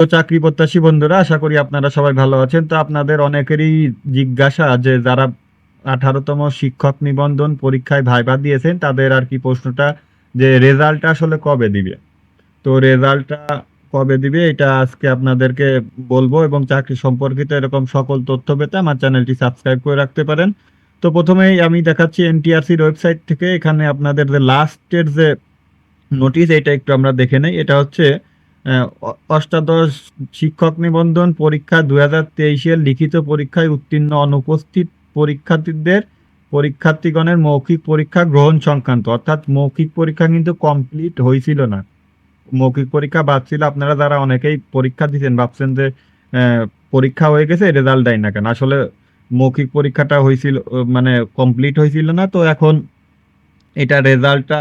তো চাকরি প্রত্যাশী বন্ধুরা, আশা করি আপনারা সবাই ভালো আছেন। তো আপনাদের অনেকেরই জিজ্ঞাসা যে যারা 18তম শিক্ষক নিবন্ধন পরীক্ষায় ভাইভা দিয়েছেন তাদের আর কি প্রশ্নটা যে রেজাল্টটা আসলে কবে দিবে। তো রেজাল্টটা কবে দিবে এটা আজকে আপনাদেরকে বলবো, এবং চাকরি সম্পর্কিত এরকম সকল তথ্য পেতে আমার চ্যানেলটি সাবস্ক্রাইব করে রাখতে পারেন। তো প্রথমেই আমি দেখাচ্ছি এনটিআরসির ওয়েবসাইট থেকে। এখানে আপনাদের যে লাস্টের যে নোটিশ, এটা একটু আমরা দেখে নেই। এটা হচ্ছে অষ্টাদশ শিক্ষক নিবন্ধন পরীক্ষা 2023-এর লিখিত পরীক্ষায় উত্তীর্ণ অনুপস্থিত পরীক্ষার্থীগণের মৌখিক পরীক্ষা গ্রহণ সংক্রান্ত, অর্থাৎ মৌখিক পরীক্ষা কিন্তু কমপ্লিট হয়েছিল না, মৌখিক পরীক্ষা বাদ ছিল। আপনারা যারা অনেকেই পরীক্ষা দিচ্ছেন ভাবছেন যে পরীক্ষা হয়ে গেছে, রেজাল্ট দেয় না কেন। আসলে মৌখিক পরীক্ষাটা হয়েছিল, মানে কমপ্লিট হয়েছিল না। তো এখন এটা রেজাল্টটা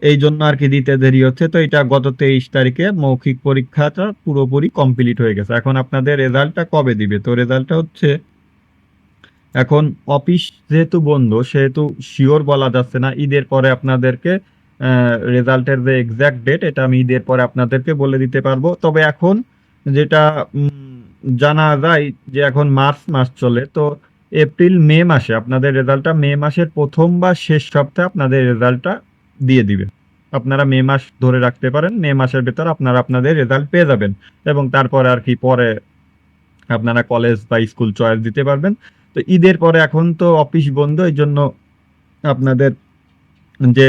এই জন্য আর কি দিতে দেরি হচ্ছে। তো এটা গত 23 তারিখে মৌখিক পরীক্ষাটা পুরোপুরি কমপ্লিট হয়ে গেছে। এখন আপনাদের রেজাল্টটা কবে দিবে? তো রেজাল্টটা হচ্ছে, এখন অফিস যেহেতু বন্ধ সেহেতু শিওর বলা যাচ্ছে না। ঈদের পরে আপনাদেরকে রেজাল্টের যে এক্সাক্ট ডেট, এটা আমি ঈদের পরে আপনাদেরকে বলে দিতে পারবো। তবে এখন যেটা জানা যায় যে এখন মার্চ মাস চলে, তো এপ্রিল মে মাসে আপনাদের রেজাল্টটা, মে মাসের প্রথম বা শেষ সপ্তাহে আপনাদের রেজাল্টটা দিয়ে দিবে। আপনারা মে মাস ধরে রাখতে পারেন, মে মাসের ভেতর আপনারা আপনাদের রেজাল্ট পেয়ে যাবেন, এবং তারপরে আর কি পরে আপনারা কলেজ বা স্কুল চয়েস দিতে পারবেন। তো ঈদের পরে এখন তো অফিস বন্ধ, এই জন্য আপনাদের যে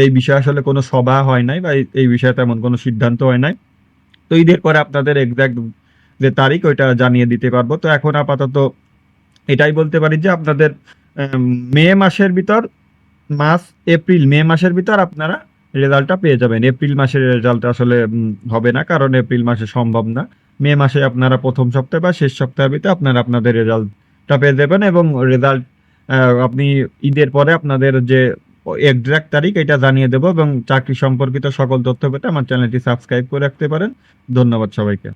এই বিষয়ে আসলে কোনো সভা হয় নাই, বা এই বিষয়ে তেমন কোনো সিদ্ধান্ত হয় নাই। তো ঈদের পরে আপনাদের এক্সাক্ট যে তারিখ ওইটা জানিয়ে দিতে পারবো। তো এখন আপাতত এটাই বলতে পারি যে আপনাদের মে মাসের ভিতর, মার্চ এপ্রিল মে মাসের ভিতর আপনারা রেজাল্টটা পেয়ে যাবেন। এপ্রিল মাসের রেজাল্ট আসলে হবে না, কারণ এপ্রিল মাসে সম্ভব না। মে মাসে আপনারা প্রথম সপ্তাহে বা শেষ সপ্তাহের ভিতরে আপনারা আপনাদের রেজাল্টটা পেয়ে যাবেন, এবং রেজাল্ট আপনি ঈদের পরে আপনাদের যে এক্সাক্ট তারিখ এটা জানিয়ে দেবো। এবং চাকরি সম্পর্কিত সকল তথ্য পেতে আমার চ্যানেলটি সাবস্ক্রাইব করে রাখতে পারেন। ধন্যবাদ সবাইকে।